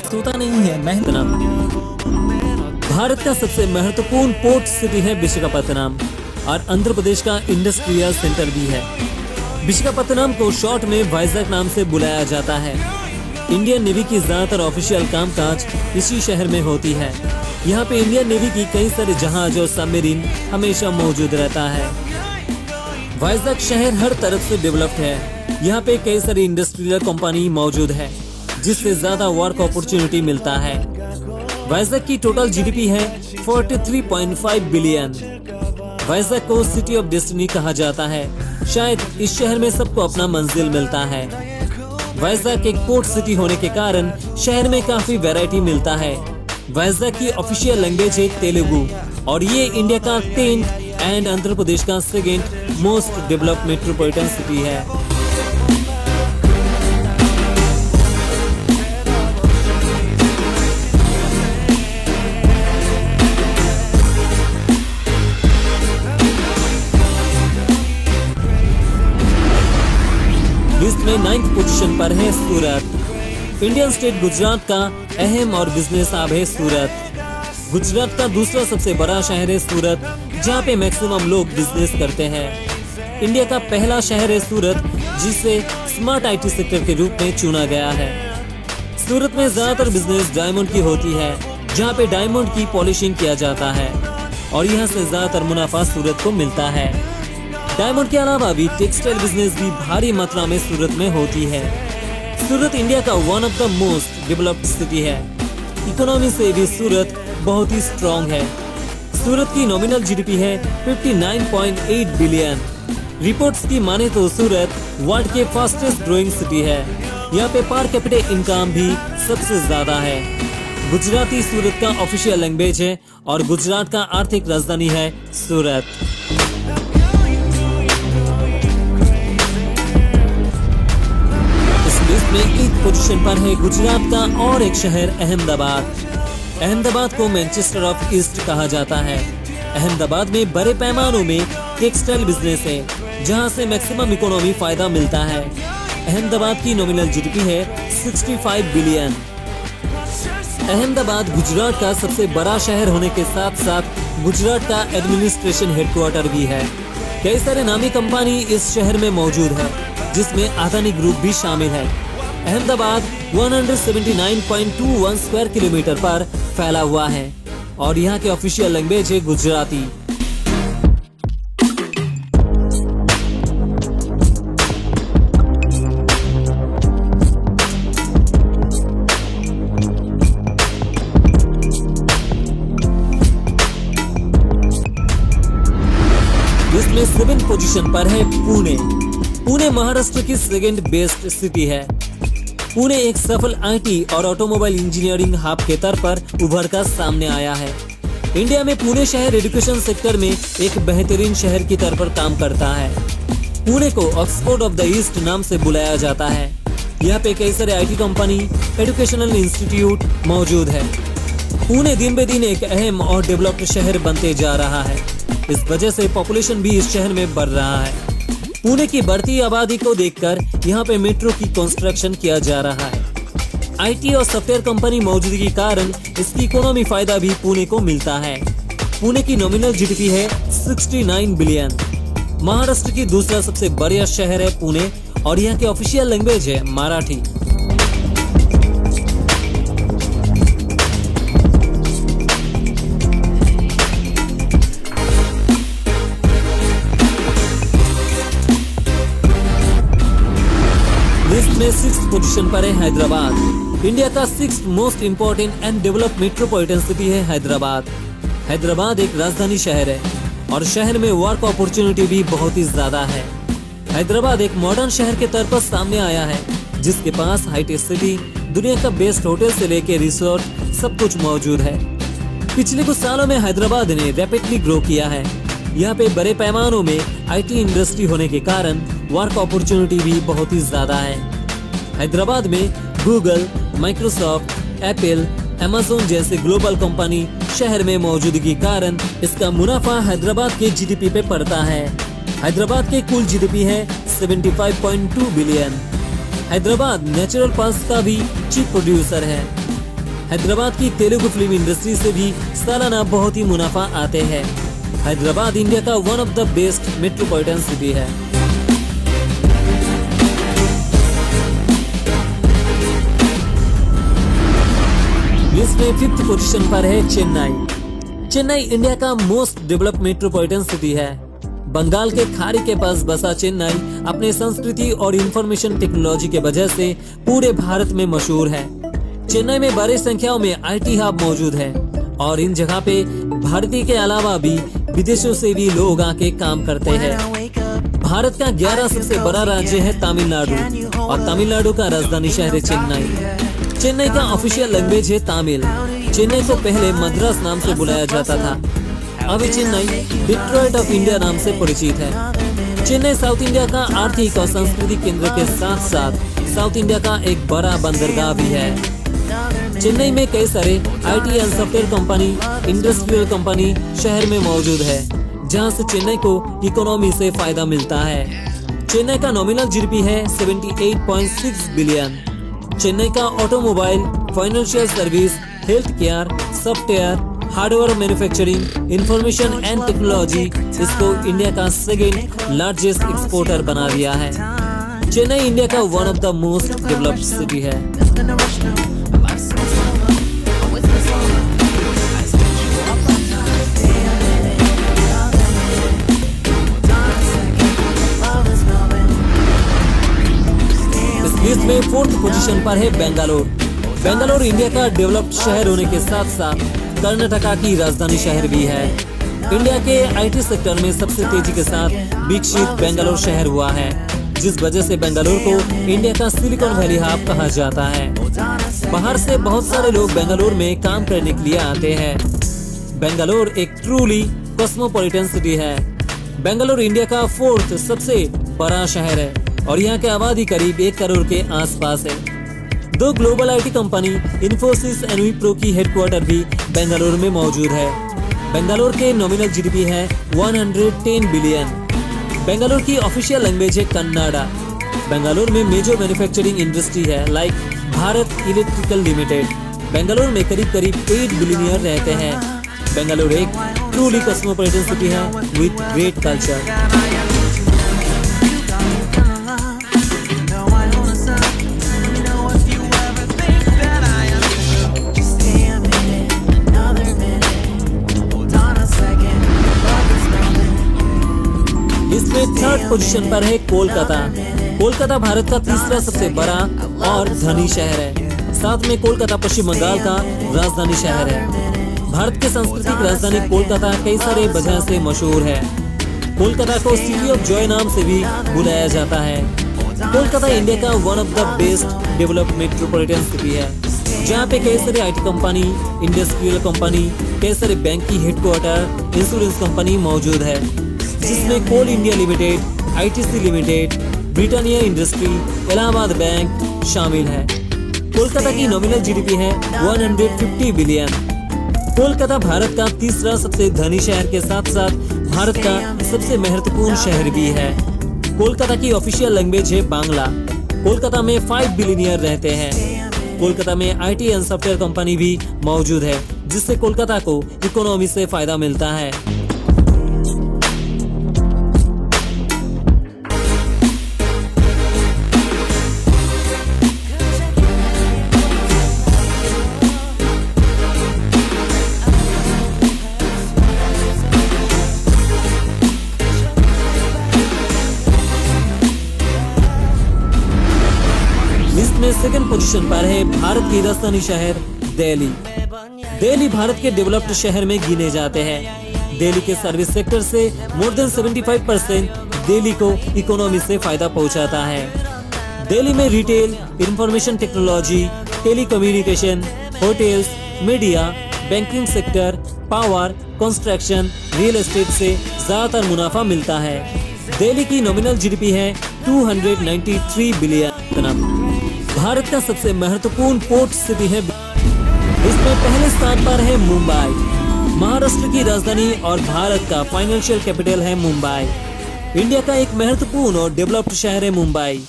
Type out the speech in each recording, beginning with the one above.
सोता नहीं है मेहनत। भारत का सबसे महत्वपूर्ण पोर्ट सिटी है विशाखापत्तनम और आंध्र प्रदेश का इंडस्ट्रियल सेंटर भी है। विशाखापत्तनम को शॉर्ट में वाइजैक नाम से बुलाया जाता है। इंडियन नेवी की ज्यादातर ऑफिशियल कामकाज इसी शहर में होती है। यहाँ पे इंडियन नेवी की कई सारे जहाज और सबमरीन हमेशा मौजूद रहता है। वाइजैक शहर हर तरफ से डेवलप्ड है। यहाँ पे कई सारी इंडस्ट्रियल कंपनी मौजूद है जिससे ज्यादा वर्क अपॉर्चुनिटी मिलता है। वाइजैक की टोटल जीडीपी है 43.5 बिलियन। वाइजैक को सिटी ऑफ डेस्टिनी कहा जाता है। शायद इस शहर में सबको अपना मंजिल मिलता है। वाइजैक एक पोर्ट सिटी होने के कारण शहर में काफी वैरायटी मिलता है। वाइजैक की ऑफिशियल लैंग्वेज है तेलुगु और ये इंडिया का 10th एंड आंध्र प्रदेश का 2nd most developed metropolitan city है। लिस्ट में 9th पोजीशन पर है सूरत। इंडियन स्टेट गुजरात का अहम और बिजनेस हब है सूरत। गुजरात का दूसरा सबसे बड़ा शहर है सूरत, जहाँ पे मैक्सिमम लोग बिजनेस करते हैं। इंडिया का पहला शहर है सूरत, जिसे स्मार्ट आईटी सेक्टर के रूप में चुना गया है। सूरत में ज्यादातर बिजनेस डायमंड की होती है, जहाँ पे डायमंड की पॉलिशिंग किया जाता है और यहाँ से ज्यादातर मुनाफा सूरत को मिलता है। डायमंड के अलावा भी टेक्सटाइल बिजनेस भी भारी मात्रा में सूरत में होती है। सूरत इंडिया का one of the most developed city है। इकोनॉमी से भी सूरत बहुत ही स्ट्रॉन्ग है। सूरत की नॉमिनल जीडीपी है 59.8 बिलियन। रिपोर्ट्स की माने तो सूरत वर्ल्ड के फास्टेस्ट ग्रोइंग सिटी है। यहाँ पे पर कैपिटा इनकम भी सबसे ज्यादा है। गुजराती सूरत का ऑफिशियल लैंग्वेज है और गुजरात का आर्थिक राजधानी है सूरत। लिस्ट में 8th पोजीशन पर है गुजरात का और एक शहर अहमदाबाद। अहमदाबाद को मैनचेस्टर ऑफ ईस्ट कहा जाता है। अहमदाबाद में बड़े पैमानों में टेक्सटाइल बिजनेस है, जहां से मैक्सिमम इकोनॉमी फायदा मिलता है। अहमदाबाद की नॉमिनल जीडीपी है 65 बिलियन। अहमदाबाद गुजरात का सबसे बड़ा शहर होने के साथ साथ गुजरात का एडमिनिस्ट्रेशन हेडक्वार्टर भी है। कई सारे नामी कंपनी इस शहर में मौजूद है, जिसमें अदानी ग्रुप भी शामिल है। अहमदाबाद 179.21 स्क्वायर किलोमीटर पर फैला हुआ है और यहाँ के ऑफिशियल लैंग्वेज है गुजराती। इसमें 7th पोजीशन पर है पुणे। पुणे महाराष्ट्र की 2nd बेस्ट सिटी है। पुणे एक सफल आईटी और ऑटोमोबाइल इंजीनियरिंग हब के तौर पर उभर कर सामने आया है। इंडिया में पुणे शहर एजुकेशन सेक्टर में एक बेहतरीन शहर की तौर पर काम करता है। पुणे को ऑक्सफोर्ड ऑफ द ईस्ट नाम से बुलाया जाता है। यहाँ पे कई सारे आईटी कंपनी, एजुकेशनल इंस्टीट्यूट मौजूद है। पुणे दिन ब दिन एक अहम और डेवलप्ड शहर बनते जा रहा है। इस वजह से पॉपुलेशन भी इस शहर में बढ़ रहा है। पुणे की बढ़ती आबादी को देखकर यहाँ पे मेट्रो की कंस्ट्रक्शन किया जा रहा है। आईटी और सॉफ्टवेयर कंपनी मौजूदगी के कारण इसकी इकोनॉमी फायदा भी पुणे को मिलता है। पुणे की नॉमिनल जीडीपी है 69 बिलियन। महाराष्ट्र की दूसरा सबसे बड़ा शहर है पुणे और यहाँ की ऑफिशियल लैंग्वेज है मराठी। लिस्ट में 6th पोजीशन पर है हैदराबाद। इंडिया का 6th most important and developed metropolitan city है हैदराबाद। हैदराबाद एक राजधानी शहर है और शहर में वर्क अपॉर्चुनिटी भी बहुत ही ज्यादा है। हैदराबाद एक मॉडर्न शहर के तौर पर सामने आया है, जिसके पास हाईटेक सिटी, दुनिया का बेस्ट होटल से लेके रिसोर्ट सब कुछ मौजूद है। पिछले कुछ सालों में हैदराबाद ने रैपिडली ग्रो किया है। यहाँ पे बड़े पैमानों में आईटी इंडस्ट्री होने के कारण वर्क अपॉर्चुनिटी भी बहुत ही ज्यादा है। हैदराबाद में गूगल, माइक्रोसॉफ्ट, एप्पल, अमेज़न जैसे ग्लोबल कंपनी शहर में मौजूदगी के कारण इसका मुनाफा हैदराबाद के जीडीपी पे पड़ता है। हैदराबाद के कुल जीडीपी है 75.2 बिलियन। हैदराबाद नेचुरल पल्स का भी चीफ प्रोड्यूसर है। हैदराबाद की तेलुगु फिल्म इंडस्ट्री से भी सालाना बहुत ही मुनाफा आते हैं। हैदराबाद इंडिया का one of the best metropolitan city है। लिस्ट में 5th पोजीशन पर है चेन्नई। चेन्नई इंडिया का मोस्ट डेवलप्ड मेट्रोपॉलिटन सिटी है। बंगाल के खाड़ी के पास बसा चेन्नई अपने संस्कृति और इंफॉर्मेशन टेक्नोलॉजी के वजह से पूरे भारत में मशहूर है। चेन्नई में बड़ी संख्याओं में आईटी हब मौजूद है और इन जगह पे भारतीय के अलावा भी विदेशों से भी लोग आके काम करते हैं। भारत का 11 सबसे बड़ा राज्य है तमिलनाडु और तमिलनाडु का राजधानी शहर है चेन्नई। चेन्नई का ऑफिशियल लैंग्वेज है तमिल। चेन्नई को पहले मद्रास नाम से बुलाया जाता था। अभी चेन्नई डिट्रॉइट ऑफ इंडिया नाम से परिचित है। चेन्नई साउथ इंडिया का आर्थिक और सांस्कृतिक केंद्र के साथ साथ साउथ इंडिया का एक बड़ा बंदरगाह भी है। चेन्नई में कई सारे IT and software company, industrial company शहर में मौजूद है, जहां से चेन्नई को इकोनॉमी से फायदा मिलता है। चेन्नई का नॉमिनल जीडीपी है 78.6 बिलियन। चेन्नई का automobile, financial service, health care, software, hardware manufacturing, information and technology इसको इंडिया का सेकेंड लार्जेस्ट एक्सपोर्टर बना दिया है। चेन्नई इंडिया का one of the most developed city है। लिस्ट में 4th पोजीशन पर है बेंगलोर। बेंगलोर इंडिया का डेवलप्ड शहर होने के साथ साथ कर्नाटका की राजधानी शहर भी है। इंडिया के आईटी सेक्टर में सबसे तेजी के साथ विकसित बेंगलोर शहर हुआ है, जिस वजह से बेंगलोर को इंडिया का सिलिकॉन वैली हब कहा जाता है। बाहर से बहुत सारे लोग बेंगलोर में काम करने के लिए आते हैं। बेंगलोर एक ट्रूली कॉस्मोपॉलिटन सिटी है। बेंगलोर इंडिया का 4th सबसे बड़ा शहर है और यहाँ की आबादी करीब 1 करोड़ के आसपास है। 2 global IT company Infosys and Wipro की हेडक्वार्टर भी बेंगलोर में मौजूद है। बेंगलोर के नॉमिनल जीडीपी है 110 बिलियन। बेंगलोर की ऑफिशियल लैंग्वेज है कन्नाडा। बेंगलोर में मेजर मैन्युफैक्चरिंग इंडस्ट्री है like Bharat electrical limited. Bangalore में करीब 8 बिलियनियर रहते हैं। बेंगलोर एक ट्रूली कॉस्मोपॉलिटन सिटी है विद ग्रेट कल्चर। इसमें 3rd पोजीशन पर है कोलकाता। कोलकाता भारत का 3रा सबसे बड़ा और धनी शहर है। साथ में कोलकाता पश्चिम बंगाल का राजधानी शहर है। भारत के सांस्कृतिक राजधानी कोलकाता कई सारे वजह से मशहूर है। कोलकाता को सिटी ऑफ जॉय नाम से भी बुलाया जाता है। कोलकाता इंडिया का one of the best developed metropolitan city है, जहाँ पे कई सारे आईटी कंपनी, इंडस्ट्रियल कंपनी, कई सारे बैंक की हेडक्वार्टर, इंश्योरेंस कंपनी मौजूद है, जिसमें coal India limited, ITC limited, Britannia industry, Allahabad bank शामिल है। कोलकाता की नॉमिनल जीडीपी है 150 बिलियन। कोलकाता भारत का 3रा सबसे धनी शहर के साथ साथ भारत का सबसे महत्वपूर्ण शहर भी है। कोलकाता की ऑफिशियल लैंग्वेज है बांग्ला। कोलकाता में 5 बिलियनियर रहते हैं। कोलकाता में आईटी एंड सॉफ्टवेयर कंपनी भी मौजूद है, जिससे कोलकाता को इकोनॉमी से फायदा मिलता है। में 2nd पोजीशन पर है भारत की राजधानी शहर दिल्ली। दिल्ली भारत के डेवलप्ड शहर में गिने जाते हैं। दिल्ली के सर्विस सेक्टर से मोर देन 75% दिल्ली को इकोनॉमी से फायदा पहुंचाता है। दिल्ली में retail, information technology, telecommunication, hotels, media, banking sector, power, construction, real estate से ज्यादातर मुनाफा मिलता है। दिल्ली की नॉमिनल जीडीपी है 293 बिलियन। भारत का सबसे महत्वपूर्ण पोर्ट सिटी है। इसमें पहले स्थान पर है मुंबई। महाराष्ट्र की राजधानी और भारत का फाइनेंशियल कैपिटल है मुंबई। इंडिया का एक महत्वपूर्ण और डेवलप्ड शहर है मुंबई।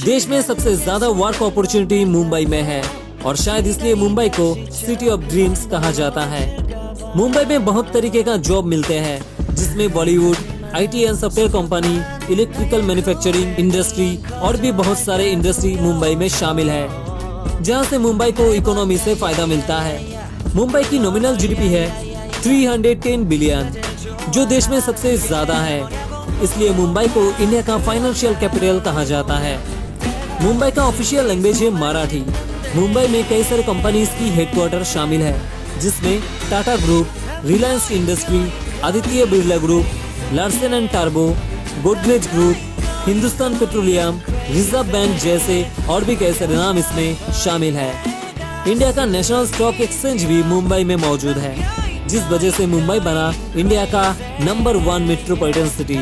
देश में सबसे ज्यादा वर्क अपॉर्चुनिटी मुंबई में है। और शायद इसलिए मुंबई को सिटी ऑफ ड्रीम्स कहा जाता है। मुंबई में बहुत तरीके का जॉब मिलते हैं, जिसमें Bollywood, IT and software company, electrical manufacturing industry और भी बहुत सारे इंडस्ट्री मुंबई में शामिल है, जहां से मुंबई को इकोनॉमी से फायदा मिलता है। मुंबई की नॉमिनल GDP है 310 बिलियन, जो देश में सबसे ज्यादा है। इसलिए मुंबई को इंडिया का फाइनेंशियल कैपिटल कहा जाता है। मुंबई का ऑफिशियल लैंग्वेज है मराठी। मुंबई में कई सारे कंपनीज की हेडक्वार्टर शामिल है, जिसमें Tata group, Reliance industry, Aditya Birla group, Larsen and turbo, Godrej group, Hindustan petroleum, reserve bank जैसे और भी कई सारे नाम इसमें शामिल है। इंडिया का नेशनल स्टॉक एक्सचेंज भी मुंबई में मौजूद है, जिस वजह से मुंबई बना इंडिया का नंबर 1 मेट्रोपॉलिटन सिटी।